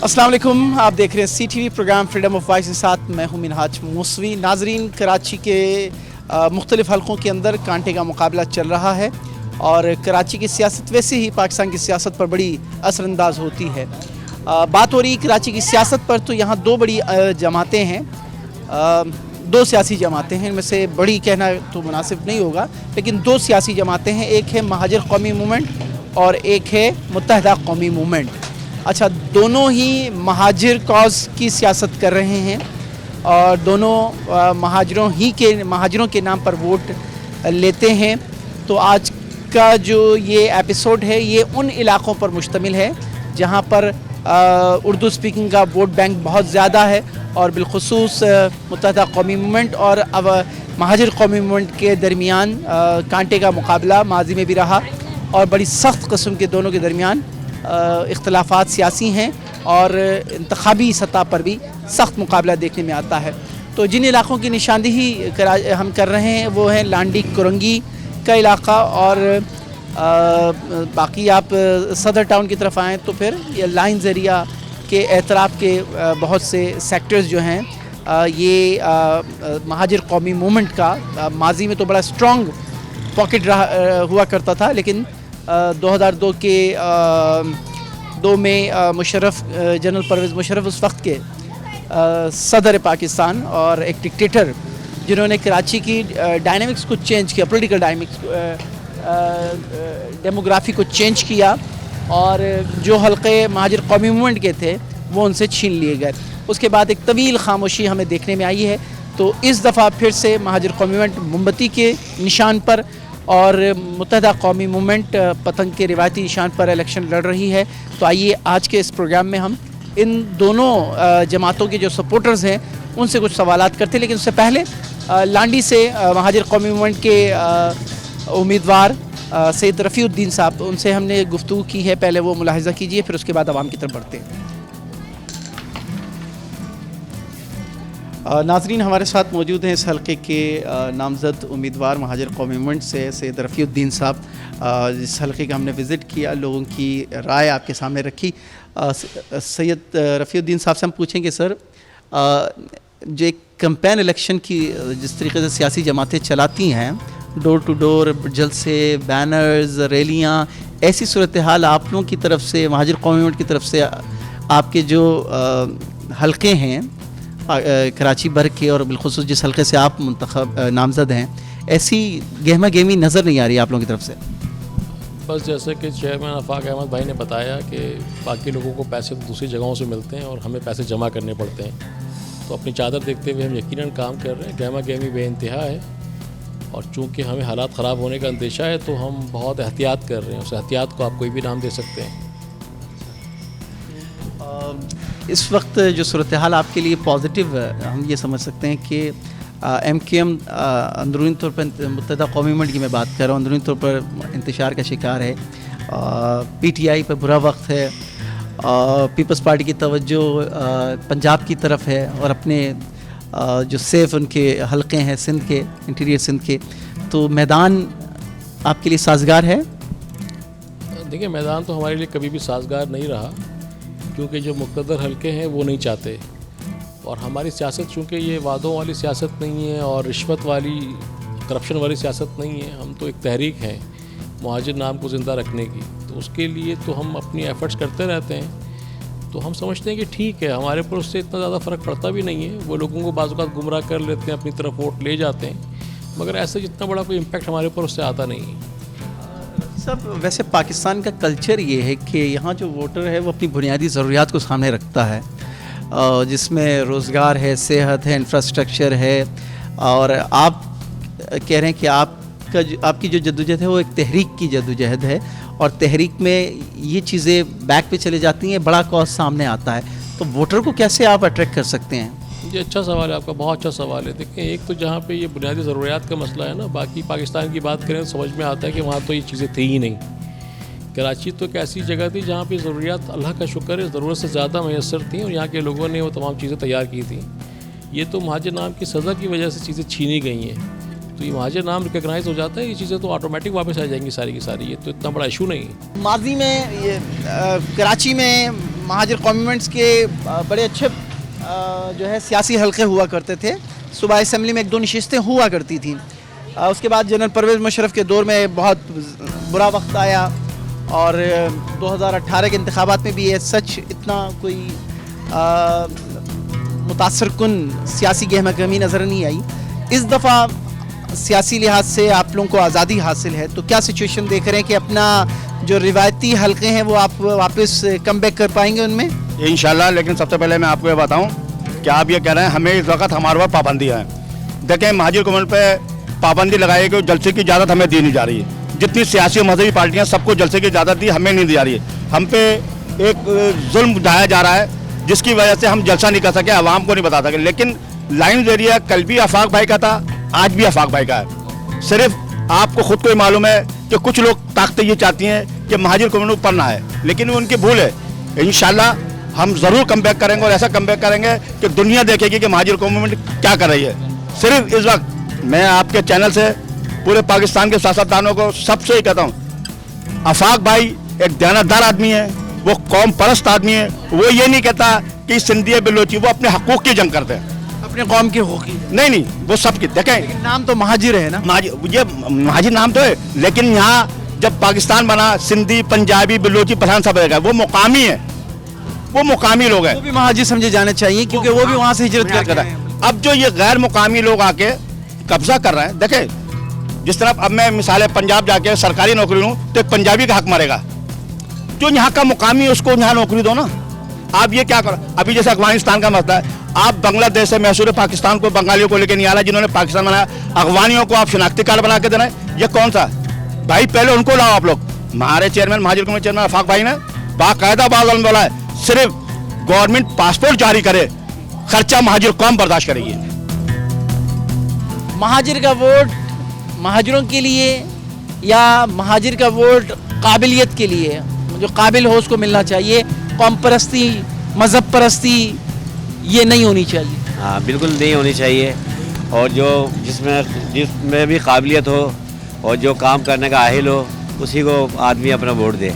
अस्सलाम वालेकुम, आप देख रहे हैं CTV program freedom of voice के साथ मैं हूं मिनहाज मूसवी। नाजरीन, कराची के मुख्तलिफ़ हलकों के अंदर कांटे का मुकाबला चल रहा है और कराची की सियासत वैसे ही पाकिस्तान की सियासत पर बड़ी असरअंदाज होती है। बात हो रही कराची की सियासत पर, तो यहाँ दो बड़ी जमातें हैं, दो सियासी जमातें हैं। इनमें से बड़ी कहना तो मुनासिब नहीं होगा, लेकिन दो सियासी जमातें हैं। एक है महाजिर कौमी मूवमेंट और एक है मुत्तहदा कौमी मूवमेंट। अच्छा, दोनों ही महाजिर कॉज की सियासत कर रहे हैं और दोनों महाजिरों के नाम पर वोट लेते हैं। तो आज का जो ये एपिसोड है ये उन इलाक़ों पर मुश्तमिल है जहाँ पर उर्दू स्पीकिंग का वोट बैंक बहुत ज़्यादा है और बिलखुसूस मुत्तहदा कौमी मूवमेंट और अब महाजिर कौमी मूवमेंट के दरमियान कांटे का मुकाबला माजी में भी रहा और बड़ी सख्त किस्म के दोनों के दरमियान इख्तलाफात सियासी हैं और इंतखाबी सतह पर भी सख्त मुकाबला देखने में आता है। तो जिन इलाक़ों की निशानदेही हम कर रहे हैं वो हैं लांडी कुरंगी का इलाक़ा और बाकी आप सदर टाउन की तरफ आएँ तो फिर ये लाइन ज़रिया के एतराफ़ के बहुत से सेक्टर्स जो हैं ये महाजिर कौमी मूवमेंट का माजी में तो बड़ा स्ट्रॉन्ग पॉकेट हुआ करता था, लेकिन 2002 के 2 में मुशर्रफ जनरल परवेज़ मुशर्रफ उस वक्त के सदर पाकिस्तान और एक डिक्टेटर जिन्होंने कराची की डायनामिक्स को चेंज किया, पॉलिटिकल डायनामिक्स डेमोग्राफी को चेंज किया और जो हल्के महाजिर कौमी मूवमेंट के थे वो उनसे छीन लिए गए। उसके बाद एक तवील खामोशी हमें देखने में आई है। तो इस दफ़ा फिर से महाजिर कौमी मूवमेंट मोमबत्ती के निशान पर और मुत्तहदा कौमी मूवमेंट पतंग के रिवायती निशान पर इलेक्शन लड़ रही है। तो आइए आज के इस प्रोग्राम में हम इन दोनों जमातों के जो सपोर्टर्स हैं उनसे कुछ सवालात करते हैं, लेकिन उससे पहले लांडी से महाजिर कौमी मूवमेंट के उम्मीदवार सैयद रफ़ीउद्दीन साहब, उनसे हमने गुफ्तगू की है। पहले वो मुलाहिज़ा कीजिए, फिर उसके बाद आवाम की तरफ बढ़ते हैं। नाज़रीन, हमारे साथ मौजूद हैं इस हल्के के नामज़द उम्मीदवार महाजिर कौमी मूवमेंट से सैयद रफ़ीउद्दीन साहब। इस हल्के का हमने विज़िट किया, लोगों की राय आपके सामने रखी। सैयद रफ़ीउद्दीन साहब से हम पूछेंगे, सर जो एक कैंपेन इलेक्शन की जिस तरीके से सियासी जमातें चलाती हैं, डोर टू डोर जलसे, बैनर्स, रैलियाँ, ऐसी सूरत हाल आप लोगों की तरफ से, महाजिर कौमी मूवमेंट की तरफ से, आपके जो हल्के हैं कराची भर के और बिलखुसूस जिस हल्के से आप मुंतखब नामज़द हैं, ऐसी गहमा गहमी नज़र नहीं आ रही आप लोगों की तरफ से? बस जैसे कि चेयरमैन आफाक अहमद भाई ने बताया कि बाकी लोगों को पैसे तो दूसरी जगहों से मिलते हैं और हमें पैसे जमा करने पड़ते हैं। तो अपनी चादर देखते हुए हम यकीनन काम कर रहे हैं। गहमा गहमी बेइंतहा है और चूँकि हमें हालात ख़राब होने का अंदेशा है तो हम बहुत एहतियात कर रहे हैं। उस एहतियात को आप कोई भी नाम दे सकते हैं। इस वक्त जो सूरत हाल आपके लिए पॉजिटिव हम ये समझ सकते हैं कि MQM अंदरूनी तौर पर, मुत्तहदा कौमी मूवमेंट की मैं बात कर रहा हूँ, अंदरूनी तौर पर इंतशार का शिकार है। PTI पर बुरा वक्त है। पीपल्स पार्टी की तवज्जो पंजाब की तरफ है और अपने जो सेफ उनके हल्के हैं सिंध के, इंटीरियर सिंध के, तो मैदान आपके लिए साजगार है? देखिए, मैदान तो हमारे लिए कभी भी साजगार नहीं रहा, क्योंकि जो मुक़द्दर हल्के हैं वो नहीं चाहते और हमारी सियासत चूँकि ये वादों वाली सियासत नहीं है और रिश्वत वाली, करप्शन वाली सियासत नहीं है। हम तो एक तहरीक हैं मुहाजिर नाम को ज़िंदा रखने की, तो उसके लिए तो हम अपनी एफ़र्ट्स करते रहते हैं। तो हम समझते हैं कि ठीक है, हमारे पर उससे इतना ज़्यादा फ़र्क पड़ता भी नहीं है। वो लोगों को बाज़ औक़ात गुमराह कर लेते हैं, अपनी तरफ वोट ले जाते हैं, मगर ऐसे जितना बड़ा कोई इम्पैक्ट हमारे ऊपर उससे आता नहीं है। सब वैसे पाकिस्तान का कल्चर ये है कि यहाँ जो वोटर है वो अपनी बुनियादी ज़रूरियात को सामने रखता है, जिसमें रोज़गार है, सेहत है, इंफ्रास्ट्रक्चर है। और आप कह रहे हैं कि आपकी जो जद्दोजहद है वो एक तहरीक की जद्दोजहद है और तहरीक में ये चीज़ें बैक पे चले जाती हैं, बड़ा कॉस्ट सामने आता है। तो वोटर को कैसे आप अट्रैक्ट कर सकते हैं? ये अच्छा सवाल है आपका, बहुत अच्छा सवाल है। देखें, एक तो जहाँ पे ये बुनियादी ज़रूरियात का मसला है ना, बाकी पाकिस्तान की बात करें तो समझ में आता है कि वहाँ तो ये चीज़ें थी ही नहीं। कराची तो एक ऐसी जगह थी जहाँ पे ज़रूरियात, अल्लाह का शुक्र है, ज़रूरत से ज़्यादा मैसर थी और यहाँ के लोगों ने वो तमाम चीज़ें तैयार की थी। ये तो महाजिर नाम की सज़ा की वजह से चीज़ें छीनी गई हैं। तो ये महाजिर नाम रिकगनाइज़ हो जाता है, ये चीज़ें तो ऑटोमेटिक वापस आ जाएंगी सारी की सारी। ये तो इतना बड़ा इशू नहीं है। माजी में ये कराची में महाजिर कॉम्यूनिटीज़ के बड़े अच्छे जो है सियासी हलके हुआ करते थे। सूबाई असम्बली में 1-2 नशिस्तें हुआ करती थी। उसके बाद जनरल परवेज़ मुशर्रफ के दौर में बहुत बुरा वक्त आया और 2018 के इंतखाबात में भी ये सच इतना कोई मुतासर कुन सियासी गहमा गहमी नज़र नहीं आई। इस दफ़ा सियासी लिहाज से आप लोगों को आज़ादी हासिल है, तो क्या सिचुएशन देख रहे हैं कि अपना जो रिवायती हलके हैं वो आप वापस कम बैक कर पाएंगे उनमें? इंशाल्लाह। लेकिन सबसे पहले मैं आपको ये बताऊं कि आप ये कह रहे हैं हमें इस वक्त हमारे पास पाबंदियाँ हैं। देखें, महाजिर कम्युनिटी पे पाबंदी लगाई गई, जलसे की इजाज़त हमें दी नहीं जा रही है। जितनी सियासी और मजहबी पार्टियाँ सबको जलसे की इजाज़त दी, हमें नहीं दी जा रही है। हम पे एक जुल्म ढाया जा रहा है जिसकी वजह से हम जलसा नहीं कर सके, आवाम को नहीं बता सके। लेकिन लाइन एरिया कल भी आफाक भाई का था, आज भी आफाक भाई का है। सिर्फ आपको खुद को ही मालूम है कि कुछ लोग ताकतें ये चाहती हैं कि महाजिर कम्युनिटी ऊपर ना है, लेकिन वो उनकी भूल है। इंशाल्लाह हम ज़रूर कम बैक करेंगे और ऐसा कम बैक करेंगे कि दुनिया देखेगी कि महाजिर कम्युनिटी क्या कर रही है। सिर्फ इस वक्त मैं आपके चैनल से पूरे पाकिस्तान के सियासतदानों को सबसे ही कहता हूँ, आफाक भाई एक दयानतदार आदमी है, वो कौम परस्त आदमी है। वो ये नहीं कहता कि सिंधी बलोची, वो अपने हकूक़ की जंग करते हैं, अपने कौम के हकूक़ की नहीं, वो सबकी। देखें, नाम तो महाजिर है ना, ये महाजिर नाम तो है, लेकिन यहाँ जब पाकिस्तान बना सिंधी, पंजाबी, बलोची, पठान सब रहेगा, वो मुकामी है, वो मुकामी लोग हैं। वो भी महाजिर समझे जाने चाहिए क्योंकि वो भी वहाँ से हिजरत कर रहा है। अब जो ये गैर मुकामी लोग आके कब्जा कर रहे हैं, देखें जिस तरह अब मैं मिसाल पंजाब जाके सरकारी नौकरी लूँ तो एक पंजाबी का हक मरेगा, जो यहाँ का मुकामी है उसको यहाँ नौकरी दो ना। आप ये क्या करो, अभी जैसे अफगानिस्तान का मसला है, आप बांग्लादेश से मैसूर पाकिस्तान को बंगालियों को लेकर नहीं आ रहा, जिन्होंने पाकिस्तान बनाया, अफगानियों को आप शिनाख्ती कार्ड बना के देना है, ये कौन सा भाई? पहले उनको लाओ आप लोग। हमारे चेयरमैन, महाजिर कमेटी चेयरमैन आफाक भाई ने बाकायदा बात बोला है, सिर्फ गवर्नमेंट पासपोर्ट जारी करे, खर्चा महाजिर कौम बर्दाश्त करेगी। महाजिर का वोट महाजिरों के लिए या महाजिर का वोट काबिलियत के लिए, जो काबिल हो उसको मिलना चाहिए, कौम परस्ती, मज़हब परस्ती ये नहीं होनी चाहिए? हाँ, बिल्कुल नहीं होनी चाहिए। और जो जिसमें भी काबिलियत हो और जो काम करने का अहिल हो, उसी को आदमी अपना वोट दे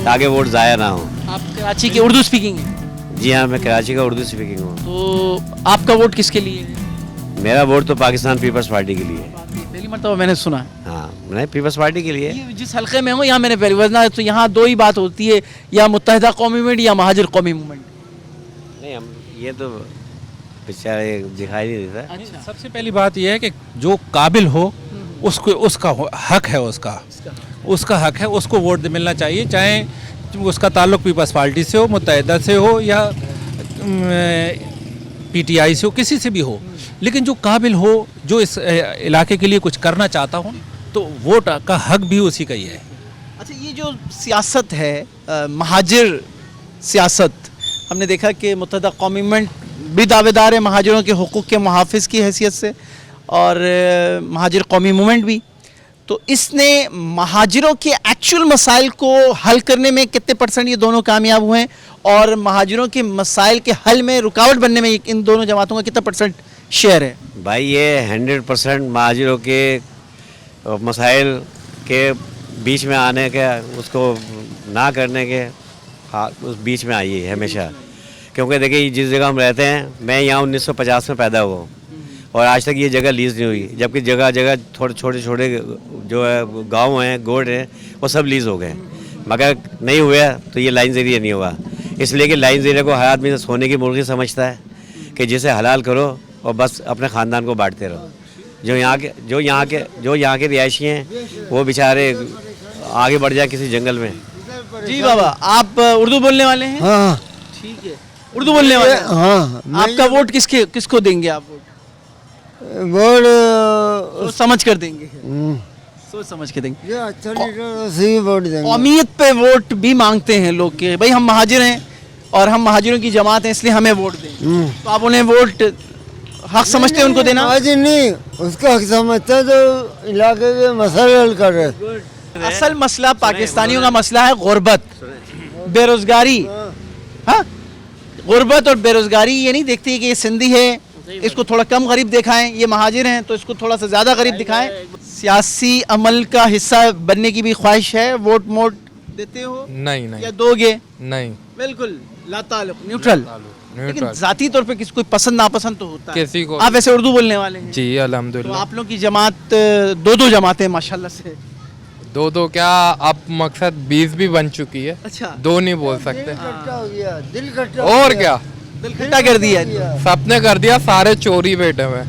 ताकि वोट ज़ाया ना हो। आप कराची के उर्दू स्पीकिंग हैं? जी हाँ, मैं कराची का उर्दू स्पीकिंग हूँ। तो आपका वोट किसके लिए है? मेरा वोट तो पाकिस्तान पीपल्स पार्टी के लिए है। पहली मरतबा मैंने सुना है। हाँ, नहीं, पीपल्स पार्टी के लिए। ये जिस हल्के में हूँ यहाँ मैंने पहली वजना, तो यहाँ दो ही बात होती है, या मुत्तहिदा कौमी मूवमेंट या महाजिर कौमी मूवमेंट। नहीं, हम ये तो बेचारे दिखाई नहीं देता। अच्छा, सबसे पहली बात यह है कि जो काबिल हो उसको उसका हक है, उसका हक है, उसको वोट मिलना चाहिए, चाहे उसका ताल्लुक पीपल्स पार्टी से हो, मुत्तहिदा से हो या पीटीआई से हो, किसी से भी हो, लेकिन जो काबिल हो, जो इस इलाके के लिए कुछ करना चाहता हो, तो वोट का हक भी उसी का ही है। अच्छा, ये जो सियासत है महाजिर सियासत, हमने देखा कि मुत्तहिदा कौमी मूवमेंट भी दावेदार है महाजिरों के हुकूक़ के मुहाफ़िज़ की हैसियत से, और महाजिर कौमी मूवमेंट भी। तो इसने महाजिरों के एक्चुअल मसाइल को हल करने में कितने % ये दोनों कामयाब हुए हैं, और महाजिरों के मसाइल के हल में रुकावट बनने में इन दोनों जमातों का कितना % शेयर है? भाई, ये 100% महाजिरों के मसाइल के बीच में आने के, उसको ना करने के उस बीच में आई है हमेशा। क्योंकि देखिए, जिस जगह हम रहते हैं, मैं यहाँ 1950 में पैदा हुआ और आज तक ये जगह लीज़ नहीं हुई, जबकि जगह जगह छोटे छोटे जो है गांव हैं, गोड हैं, वो सब लीज़ हो गए, मगर नहीं हुआ तो ये लाइन एरिया नहीं हुआ। इसलिए कि लाइन एरिया को हर आदमी सोने की मुर्गी समझता है कि जिसे हलाल करो और बस अपने ख़ानदान को बांटते रहो। जो यहाँ के रिहायशी हैं वो बेचारे आगे बढ़ जाए किसी जंगल में। जी बाबा, आप उर्दू बोलने वाले हैं? हाँ, ठीक है, उर्दू बोलने वाले हैं। हाँ, आपका वोट किसको देंगे आप? वोट सोच समझ कर देंगे? सोच समझ के देंगे। ये अच्छा लीडर उसी वोट देंगे। कौमियत पे वोट भी मांगते हैं लोग के, भाई हम महाजिर हैं और हम महाजिरों की जमात हैं, इसलिए हमें वोट दें। तो आप उन्हें वोट हक समझते हैं उनको देना? महाजिर नहीं, उसका हक समझते हैं तो इलाके के मसले हल कर रहे। असल मसला पाकिस्तानियों का मसला है गुर्बत, बेरोजगारी। हाँ, गुर्बत और बेरोजगारी ये नहीं देखती कि ये सिंधी है इसको थोड़ा कम गरीब दिखाएं, ये महाजिर हैं तो इसको थोड़ा सा ज़्यादा गरीब दिखाएं। सियासी अमल का हिस्सा बनने की भी ख्वाहिश है? वोट मोट देते हो? नहीं या दोगे? नहीं। बिल्कुल ला ताल्लुक, न्यूट्रल। लेकिन जाती तौर पे किसी कोई पसंद नापसंद तो होता है किसी को आप वैसे उर्दू बोलने वाले हैं जी तो अल्हम्दुलिल्लाह। आप लोग की जमात दो जमातें माशाल्लाह से। दो क्या, अब मकसद 20 भी बन चुकी है, अच्छा, दो नहीं बोल सकते। इकट्ठा हो गया, दिल इकट्ठा और क्या, दिल खट्टा कर दिया है। सबने कर दिया, सारे चोरी बैठे हुए।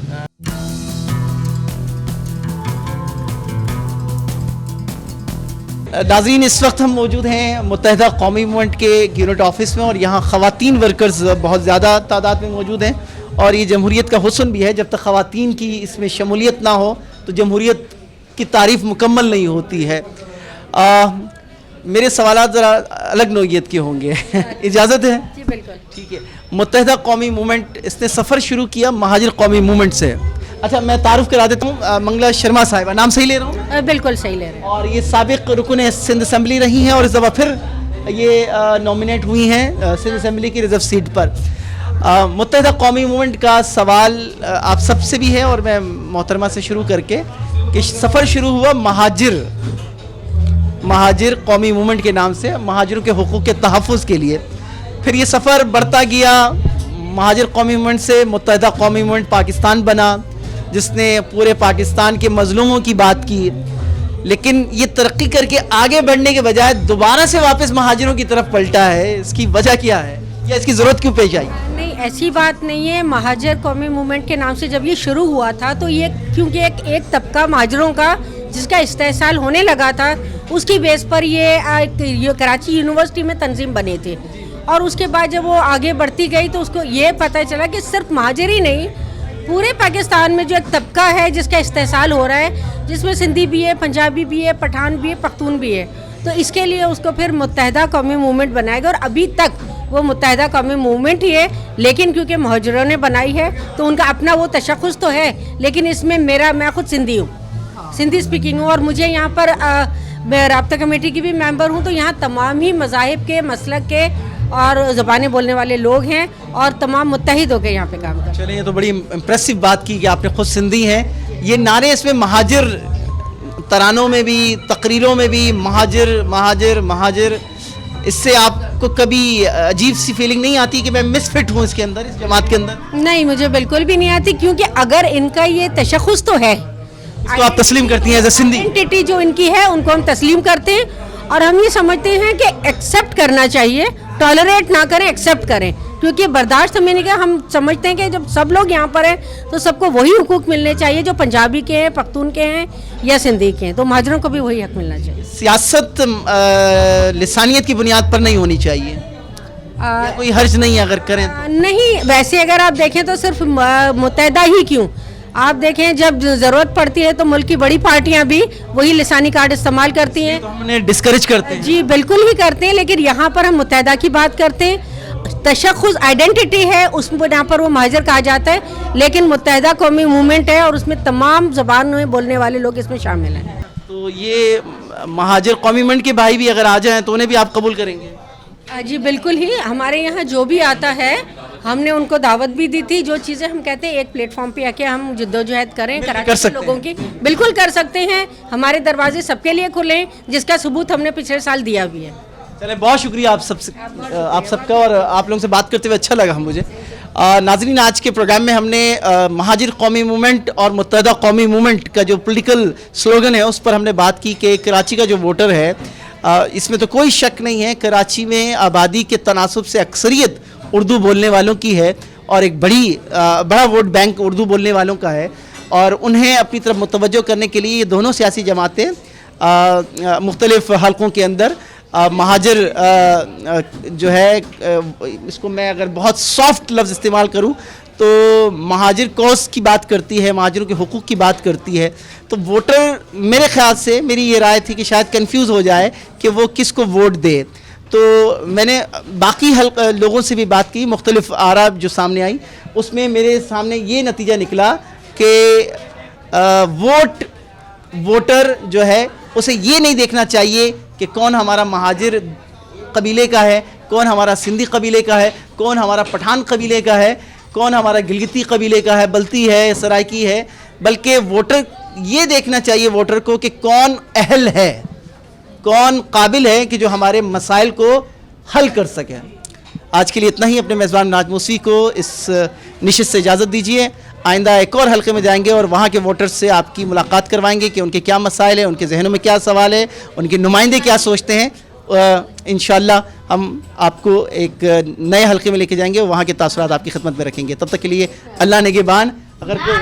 नाज़रीन, इस वक्त हम मौजूद हैं मुत्तहिदा कौमी मूवमेंट के यूनिट ऑफिस में और यहाँ ख़वातीन वर्कर्स बहुत ज़्यादा तादाद में मौजूद हैं और ये जमहूरियत का हुस्न भी है। जब तक ख़वातीन की इसमें शमूलियत ना हो तो जमहूरियत की तारीफ़ मुकम्मल नहीं होती है। मेरे सवालात ज़रा अलग नौइयत के होंगे इजाज़त है? जी बिल्कुल। ठीक है। मुत्तहिदा कौमी मूवमेंट इसने सफ़र शुरू किया महाजिर कौमी मूवमेंट से। अच्छा, मैं तारुफ करा देता हूँ, मंगला शर्मा साहिबा, नाम सही ले रहा हूँ? बिल्कुल सही ले रहे हैं। और ये साबिक रुकन सिंध असम्बली रही हैं और इस दफ़ा फिर ये नॉमिनेट हुई हैं सिंध असम्बली की रिजर्व सीट पर। मुत्तहिदा कौमी मूवमेंट का सवाल आप सबसे भी है और मैं मोहतरमा से शुरू करके कि सफ़र शुरू हुआ महाजिर कौमी मूवमेंट के नाम से, महाजिरों के हुकूक़ के तहफ़्फ़ुज़ के लिए। फिर ये सफ़र बढ़ता गया, महाजिर कौमी मूवमेंट से मुत्तहिदा कौमी मूवमेंट पाकिस्तान बना जिसने पूरे पाकिस्तान के मज़लूमों की बात की। लेकिन ये तरक्की करके आगे बढ़ने के बजाय दोबारा से वापस महाजिरों की तरफ पलटा है, इसकी वजह क्या है या इसकी ज़रूरत क्यों पेश आई? नहीं, ऐसी बात नहीं है। महाजिर कौमी मूवमेंट के नाम से जब ये शुरू हुआ था तो ये क्योंकि एक तबका महाजिरों का जिसका इस्तेसाल होने लगा था, उसकी बेस पर ये कराची यूनिवर्सिटी में तंजीम बने थे। और उसके बाद जब वो आगे बढ़ती गई तो उसको ये पता चला कि सिर्फ महाजिर ही नहीं, पूरे पाकिस्तान में जो एक तबका है जिसका इस्तेसाल हो रहा है, जिसमें सिंधी भी है, पंजाबी भी है, पठान भी है, पख्तून भी है, तो इसके लिए उसको फिर मुत्तहिदा कौमी मूवमेंट बनाएगा। और अभी तक वो मुत्तहिदा कौमी मूवमेंट ही है, लेकिन क्योंकि महाजिरों ने बनाई है तो उनका अपना वो तशख़्ख़ुस तो है। लेकिन इसमें मैं खुद सिंधी हूँ, सिंधी स्पीकिंग हूँ और मुझे यहाँ पर मैं राब्ता कमेटी की भी मेंबर हूँ। तो यहाँ तमाम ही मज़ाहिब के, मसलक के और ज़बानें बोलने वाले लोग हैं और तमाम मुत्तहिद होकर यहाँ पे काम कर। चलिए, ये तो बड़ी इम्प्रेसिव बात की कि आपने खुद सिंधी हैं। ये नारे इसमें महाजिर, तरानों में भी, तकरीरों में भी महाजिर महाजिर महाजिर, इससे आपको कभी अजीब सी फीलिंग नहीं आती कि मैं मिसफिट हूँ इसके अंदर, इस जमात के अंदर? नहीं, मुझे बिल्कुल भी नहीं आती, क्योंकि अगर इनका ये तशख़्ख़ुस तो है, इसको आप तस्लीम करती हैं एज अ सिंधी? आइडेंटिटी जो इनकी है उनको हम तस्लीम करते हैं और हम ये समझते हैं कि एक्सेप्ट करना चाहिए, टॉलरेट ना करें, एक्सेप्ट करें। क्योंकि बर्दाश्त हमें नहीं किया, हम समझते हैं कि जब सब लोग यहाँ पर हैं तो सबको वही हुकूक मिलने चाहिए जो पंजाबी के हैं, पख्तून के हैं या सिंधी के हैं, तो महाजिरों को भी वही हक मिलना चाहिए। सियासत लिसानियत की बुनियाद पर नहीं होनी चाहिए, या कोई हर्ज नहीं है अगर करें तो? नहीं, वैसे अगर आप देखें तो सिर्फ मुत्तहिदा ही क्यों, आप देखें जब ज़रूरत पड़ती है तो मुल्क की बड़ी पार्टियां भी वही लिसानी कार्ड इस्तेमाल करती हैं, तो हमने डिस्करेज करते हैं। जी बिल्कुल ही करते हैं, लेकिन यहाँ पर हम मुत्तहिदा की बात करते हैं। तशख़्ख़ुस आइडेंटिटी है, उस यहाँ पर वो महाजिर कहा जाता है, लेकिन मुत्तहिदा कौमी मूवमेंट है और उसमें तमाम ज़बान में बोलने वाले लोग इसमें शामिल हैं। तो ये महाजिर कौमी मूवमेंट के भाई भी अगर आ जाएं तो उन्हें भी आप कबूल करेंगे? जी बिल्कुल ही, हमारे यहाँ जो भी आता है हमने उनको दावत भी दी थी। जो चीज़ें हम कहते हैं एक प्लेटफॉर्म पे आके हम जद्दोजहद करें कराची के लोगों की, बिल्कुल कर सकते हैं। हमारे दरवाजे सबके लिए खुले, जिसका सबूत हमने पिछले साल दिया भी है। चले, बहुत शुक्रिया आप सबका और आप लोगों से बात करते हुए अच्छा लगा मुझे। नाज़रीन, आज के प्रोग्राम में हमने महाजिर कौमी मूवमेंट और मुत्तहिदा कौमी मूवमेंट का जो पॉलिटिकल स्लोगन है उस पर हमने बात की कि कराची का जो वोटर है, इसमें तो कोई शक नहीं है, कराची में आबादी के तनासब से अक्सरियत उर्दू बोलने वालों की है और एक बड़ा वोट बैंक उर्दू बोलने वालों का है और उन्हें अपनी तरफ मुतवज्जो करने के लिए ये दोनों सियासी जमातें मुख्तलिफ हलकों के अंदर महाजिर जो है, इसको मैं अगर बहुत सॉफ्ट लफ्ज़ इस्तेमाल करूं तो महाजिर कॉज की बात करती है, महाजिरों के हुकूक की बात करती है। तो वोटर, मेरे ख्याल से मेरी ये राय थी कि शायद कंफ्यूज हो जाए कि वो किसको वोट दे, तो मैंने बाकी लोगों से भी बात की, मुख्तलिफ आरा जो सामने आई उसमें मेरे सामने ये नतीजा निकला कि वोटर जो है उसे ये नहीं देखना चाहिए कि कौन हमारा महाजिर कबीले का है, कौन हमारा सिंधी कबीले का है, कौन हमारा पठान कबीले का है, कौन हमारा गिलगिती कबीले का है, बल्ती है, सराइकी है, बल्कि वोटर ये देखना चाहिए वोटर को कि कौन अहल है, कौन काबिल है कि जो हमारे मसाइल को हल कर सके। آج کے لیے اتنا ہی. اپنے میزبان منہاج موسوی کو اس نشست سے اجازت دیجیے. آئندہ ایک اور حلقے میں جائیں گے اور وہاں کے ووٹرز سے آپ کی ملاقات کروائیں گے کہ ان کے کیا مسائل ہیں, ان کے ذہنوں میں کیا سوال ہے, ان کے نمائندے کیا سوچتے ہیں. انشاءاللہ ہم آپ کو ایک نئے حلقے میں لے کے جائیں گے, وہاں کے تاثرات آپ کی خدمت میں رکھیں گے. تب تک کے لیے اللہ نگہبان. اگر کوئی